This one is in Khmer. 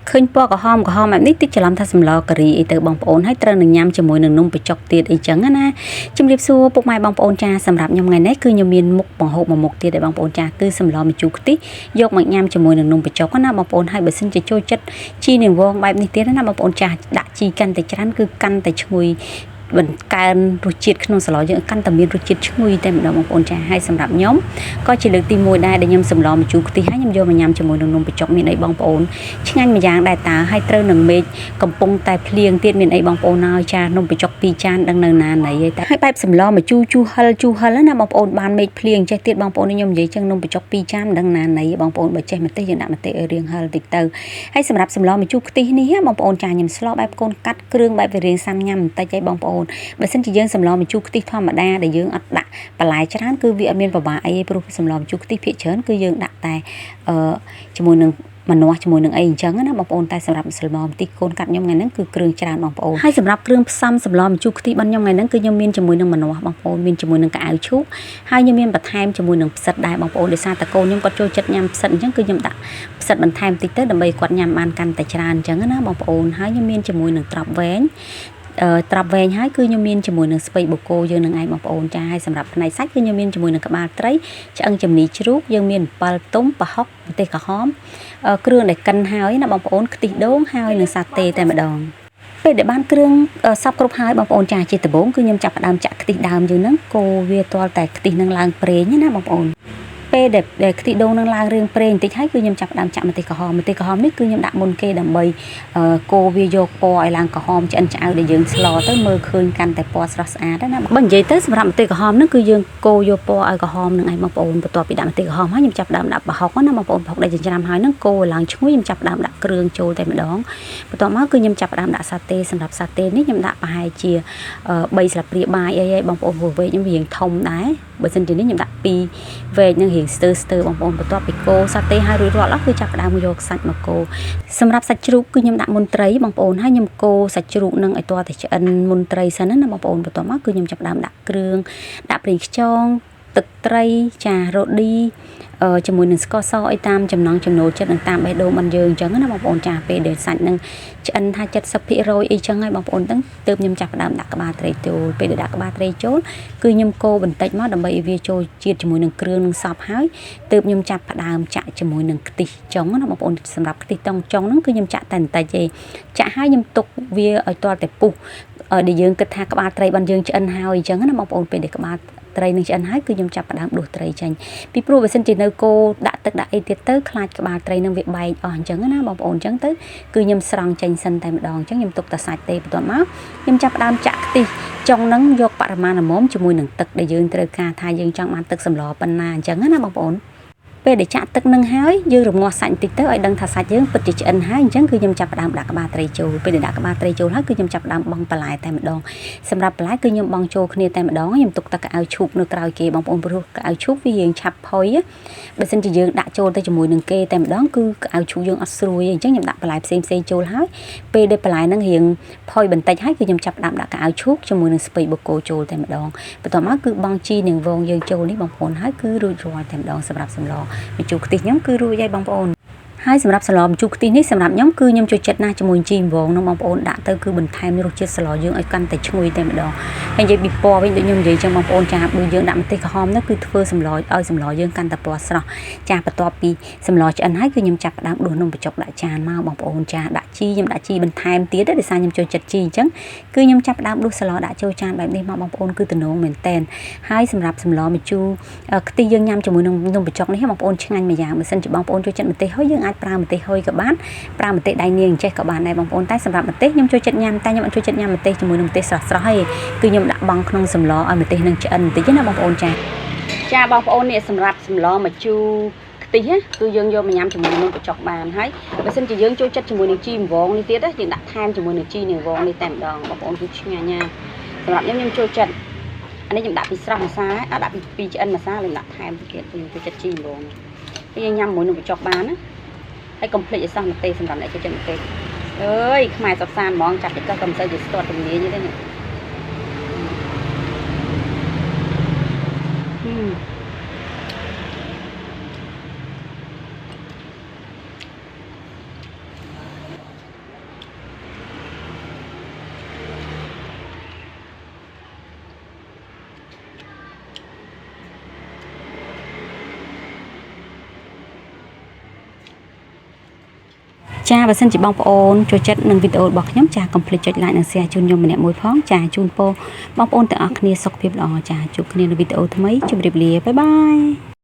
ឃើញពណ៌ក្រហមបែបនេះតិចច្រឡំថាសម្លការីអីទៅបងប្អូនហើយត្រូវនឹងញ៉ាំជាមួយនឹងនំបញ្ចុកទៀតអីចឹងណាជំរាបសួរពុកម៉ែបងប្អូនចាសម្រាប់ខ្ញុំថ្ងៃនេះគឺខ្ញុំមានមុខបង្ហូបមួយមុខទៀតឲ្យបងប្អូនចាគឺសម្លម្ជូរខ្ទិះយកមកញ៉ាំជាមួយនឹងនំបញ្ចុកណាបងប្អូនហើយបើសិនជាចូលចិត្តជីនាងវងបែបនេះទៀតណាបងប្អូនចាដាក់ជីកាន់តែច្រើនគឺកាន់តែឈ្ងុយបង្កើនរសជាតិក្នុងសម្លយើងកាន់តែមានរសជាតិឈ្ងុយតែម្ដងបងប្អូនចាហើយសម្រាប់ខ្ញុំក៏ជាលើកទី1ដែរដែលខ្ញុំសម្លម្ជូរខ្ទិះហើយខ្ញុំយកមកញ៉ាំជាមួយនឹងនំបញ្ចុកមានអីបងប្អូនឆ្ងាញ់មួយយ៉ាងដែរតើហើយត្រូវនឹងមេឃកំពុងតែភ្លៀងទៀតមានអីបងប្អូនហើយចានំបញ្ចុក2ចានដឹងនៅណាណីហើយតែហើយបែបសម្លម្ជូរជូរហិលណាបងប្អូនបានមេឃភ្លៀងចេះទៀតបងប្អូនខ្ញុំនិយាយចឹងនំបញ្ចុក2ចានដឹងណាណីបងប្អូនបើចេះម្ទេសយើងដាក់ម្ទេសឲ្យរៀងហិលតិចទៅហើយសម្រាប់សម្លម្ជូរខ្ទិះនេះបងប្អូនចាខ្ញុំស្លបែបកូនកាត់គ្រឿងបែបវារៀងសាំញ៉ាំបន្តិចឯងបងប្អូនបើសិនជាយើងសម្លម្ជូរខ្ទិះធម្មតាដែលយើងអត់ដាក់បន្លែច្រើនគឺវាអត់មានប្របាអីទេព្រោះសម្លម្ជូរខ្ទិះភាគច្រើនគឺយើងដាក់តែជាមួយនឹងម្នាស់ជាមួយនឹងអីអញ្ចឹងណាបងប្អូនតែសម្រាប់សម្លម្ទេសកូនកាត់ខ្ញុំថ្ងៃហ្នឹងគឺគ្រឿងច្រើនបងប្អូនហើយសម្រាប់គ្រឿងផ្សំសម្លម្ជូរខ្ទិះរបស់ខ្ញុំថ្ងៃហ្នឹងគឺខ្ញុំមានជាមួយនឹងម្នាស់បងប្អូនមានជាមួយនឹងកៅអៅឈូកហើយខ្ញុំមានបន្ថែមជាមួយនឹងផ្សិតដែរបងប្អូនដោយសារតែកូនខ្ញុំគាត់ចូលចិត្តញ៉ាំផ្សិតអញ្ចឹងគឺខ្ញុំដាក់ផ្សិតបន្ថែមតិចទៅដើម្បីគាត់ញ៉ាំបានកាន់តែច្រើនអញ្ចឹងណាបងប្អូនហើយខ្ញុំមានជាមួយនឹងត្រប់វែងត្រាប់វែងហើយគឺខ្ញុំមានជាមួយនឹងស្ពៃបូកគោយើងនឹងឯងបងប្អូនចាហើយសម្រាប់ផ្នែកសាច់គឺខ្ញុំមានជាមួយនឹងក្បាលត្រីឆ្អឹងជំនីជ្រូកយើងមានអំពិលទុំប្រហុកម្ទេសក្រហមគ្រឿងដែលកិនហើយណាបងប្អូនខ្ទិះដូងហើយនឹងសាតេតែម្ដងពេលដែលបានគ្រឿងសពគ្រប់ហើយបងប្អូនចាជាដំបូងគឺខ្ញុំចាប់ផ្ដើមចាក់ខ្ទិះដើមយើងហ្នឹងកូរវាទាល់តែខ្ទិះនឹងឡើងប្រេងណាបងប្អូនពេលដែលខ្ទិះដូងនឹងឡើងរឿងប្រេងបន្តិចហើយគឺខ្ញុំចាប់ផ្ដើមចាក់ម្ទេសក្រហមនេះគឺខ្ញុំដាក់មុនគេដើម្បីកូរវាយកពណ៌ឲ្យឡើងក្រហមឆ្អិនឆ្អៅដែលយើងស្លទៅមើលឃើញកាន់តែពណ៌ស្រស់ស្អាតណាបើនិយាយទៅសម្រាប់ម្ទេសក្រហមហ្នឹងគឺយើងកូរយកពណ៌ឲ្យក្រហមនឹងឯងបងប្អូនបន្ទាប់ពីដាក់ម្ទេសក្រហមហើយខ្ញុំចាប់ផ្ដើមដាក់ប្រហុកណាបងប្អូនប្រហុកដែលចិញ្ច្រាំហើយហ្នឹងកូរឲ្យឡើងឈ្ងុយខ្ញុំចាប់ផ្ដើមដាក់គ្រឿងចូលតែម្ដងបន្ទាប់មកគឺខ្ញុំចាប់ផ្ដើមដាក់សាតេសម្រាប់សាតេនេះខ្ញុំដាក់ប្រហែលជា3ស្លាបព្រាបាយអីបងប្អូនព្រោះវែកខ្ញុំវារៀងធំដែរបើសិនជានេះខ្ញុំដាក់2វែកនឹងរៀងស្ទើបងប្អូនបន្ទាប់ពីកូរសាតេហើយរួចរាល់អស់គឺចាប់ផ្ដើមយកសាច់មកកូរសម្រាប់សាច់ជ្រូកគឺខ្ញុំដាក់មុនត្រីបងប្អូនហើយខ្ញុំកូរសាច់ជ្រូកនឹងឲ្យទាល់តែឆ្អិនមុនត្រីសិនណាបងប្អូនបន្ទាប់មកគឺខ្ញុំចាប់ផ្ដើមដាក់គ្រឿងដាក់ប្រេងខ្យងទឹកត្រីចារ៉ូឌីជាមួយនឹងស្ករសអីតាមចំណង់ចំណូលចិត្តនិងតាមបេះដូងរបស់យើងអញ្ចឹងណាបងប្អូនចាពេលដែលសាច់នឹងឆ្អិនថា 70% អីចឹងហើយបងប្អូនហ្នឹងទើបខ្ញុំចាប់ផ្ដើមដាក់ក្បាលត្រីចូលពេលដែលដាក់ក្បាលត្រីចូលគឺខ្ញុំកូរបន្តិចមកដើម្បីឲ្យវាចូលជាតិជាមួយនឹងគ្រឿងនឹងសព្វហើយទើបខ្ញុំចាប់ផ្ដើមចាក់ជាមួយនឹងខ្ទិះចុងណាបងប្អូនសម្រាប់ខ្ទិះចុងហ្នឹងគឺខ្ញុំចាក់តែបន្តិចទេចាក់ហើយខ្ញុំទុកវាឲ្យទាល់តែពុះដែលយើងគិតថាក្បាលត្រីរបស់យើងឆ្អិនហើយអញ្ចឹងណាបងប្អូនពេលដែលក្បាលត្រីនឹងឆ្អិនហើយគឺខ្ញុំចាប់ផ្ដើមដួសត្រីចេញពីព្រោះបើសិនជានៅគោដាក់ទឹកដាក់អីទៀតទៅខ្លាចក្បាលត្រីនឹងវាបែកអស់អញ្ចឹងណាបងប្អូនអញ្ចឹងទៅគឺខ្ញុំស្រង់ចេញសិនតែម្ដងអញ្ចឹងខ្ញុំទុកតែសាច់ទេបន្ទាប់មកខ្ញុំចាប់ផ្ដើមចាក់ខ្ទិះចុងហ្នឹងយកបរិមាណល្មមជាមួយនឹងទឹកដែលយើងត្រូវការថាយើងចង់បានទឹកសម្លប៉ុណ្ណាអញ្ចឹងណាបងប្អូនពេលដែលចាក់ទឹកនឹងហើយយើងរងាស់សាច់បន្តិចទៅឲ្យដឹងថាសាច់យើងពិតជាឆ្អិនហើយអញ្ចឹងគឺខ្ញុំចាប់ផ្ដើមដាក់ក្បាលត្រីចូលពេលដែលដាក់ក្បាលត្រីចូលហើយគឺខ្ញុំចាប់ផ្ដើមបង់បន្លែតែម្ដងសម្រាប់បន្លែគឺខ្ញុំបង់ចូលគ្នាតែម្ដងខ្ញុំទុកទឹកកៅអៅឈូកនៅក្រោយគេបងប្អូនព្រោះកៅអៅឈូកវារៀងឆាប់ផុយបើសិនជាយើងដាក់ចូលទៅជាមួយនឹងគេតែម្ដងគឺកៅអៅឈូកយើងអត់ស្រួយទេអញ្ចឹងខ្ញុំដាក់បន្លែផ្សេងចូលហើយពេលដែលបន្លែហ្នឹងរៀងផុយបន្តិចហើយគឺខ្ញុំចាប់ផ្ដើមដាក់កៅអៅឈូកជាមួយនឹងស្ពៃបូកគោចូលតែម្ដងបន្ទាប់មកគឺបង់ជីនាងវងយើងចូលនេះបងប្អូនហើយគឺរួចរាល់តែម្ដងសម្រាប់សម្លម្ជូរខ្ទិះខ្ញុំគឺរួចហើយបងប្អូនហើយសម្រាប់ស្លម្ជូរខ្ទិះនេះសម្រាប់ខ្ញុំគឺខ្ញុំចូលចិត្តណាស់ជាមួយជីវងនឹងបងប្អូនដាក់ទៅគឺបន្ថែមរសជាតិស្លយើងឲ្យកាន់តែឈ្ងុយតែម្ដងហើយនិយាយពីពណ៌វិញដូចខ្ញុំនិយាយចឹងបងប្អូនចាបើយើងដាក់ម្ទេសក្រហមនោះគឺធ្វើសម្លឲ្យសម្លយើងកាន់តែពណ៌ស្រស់ចាបន្ទាប់ពីសម្លឆ្អិនហើយគឺខ្ញុំចាប់ផ្ដើមដួសនំបញ្ចុកដាក់ចានមកបងប្អូនចាដាក់ជីខ្ញុំដាក់ជីបន្ថែមទៀតដោយសារខ្ញុំចូលចិត្តជីអញ្ចឹងគឺខ្ញុំចាប់ផ្ដើមដួសស្លដាក់ចូលចានបែបនេះមកបងប្អូនគឺទំនងមែនតែនហើយសម្រាប់សម្លម្ជូរខ្ទិះយើងញ៉ាំជាមួយនឹងនំបញ្ចុកនេះបងប្អូនឆ្ងាញ់មួយយ៉ាងបើសិនជាបងប្អូនចូលចិត្តម្ទេសហើយយើងអាចប្រើម្ទេសហុយក៏បានប្រើម្ទេសដៃនាងចេះក៏បានដែរបងប្អូនតែសម្រាប់ម្ទេសខ្ញុំចូលចិត្តញ៉ាំតែខ្ញុំអត់ចូលចិត្តញ៉ាំម្ទេសជាមួយនឹងម្ទេសស្រស់ៗទេគឺខ្ញុំដាក់បង់ក្នុងសម្លឲ្យម្ទេសនឹងឆ្អិនបន្តិចណាបងប្អូនចាបងប្អូននេះសម្រាប់សម្លម្ជូរខ្ទិះគឺយើងយកមកញ៉ាំជាមួយនឹងនំបញ្ចុកបានហើយបើសិនជាយើងចូលចិត្តជាមួយនឹងជីនាងវងនេះទៀតយើងដាក់ថែមជាមួយនឹងជីនាងវងនេះតែម្ដងបងប្អូនគឺឆ្ងាញ់ណាស់សម្រាប់ខ្ញុំចូលចិត្តអានេះខ្ញុំដាក់ពីស្រស់ម្សៅអត់ដាក់ពីឆ្អិនម្សៅលេងដាក់ថែមទៀតខ្ញុំចូលចិត្តជីនាងវងនេះយើងញ៉ាំជាមួយនំបញ្ចុកបានណាហើយកុំភ្លេចឲ្យសោះម្ទេសសម្រាប់អ្នកចូលចិត្តម្ទេសអើយខ្មែរសុខសានហ្មងចាប់ទៅក៏មិនសូវជាស្ទាត់ជំនាញទេនេះ ចាបើសិនជាបងប្អូនចូលចិត្តនឹងវីដេអូរបស់ខ្ញុំចាកុំភ្លេចចុច like និង share ជូនខ្ញុំម្នាក់មួយផងចាជូនពរបងប្អូនទាំងអស់គ្នាសុខភាពល្អចាជួបគ្នានៅវីដេអូថ្មីជម្រាបលាបាយបាយ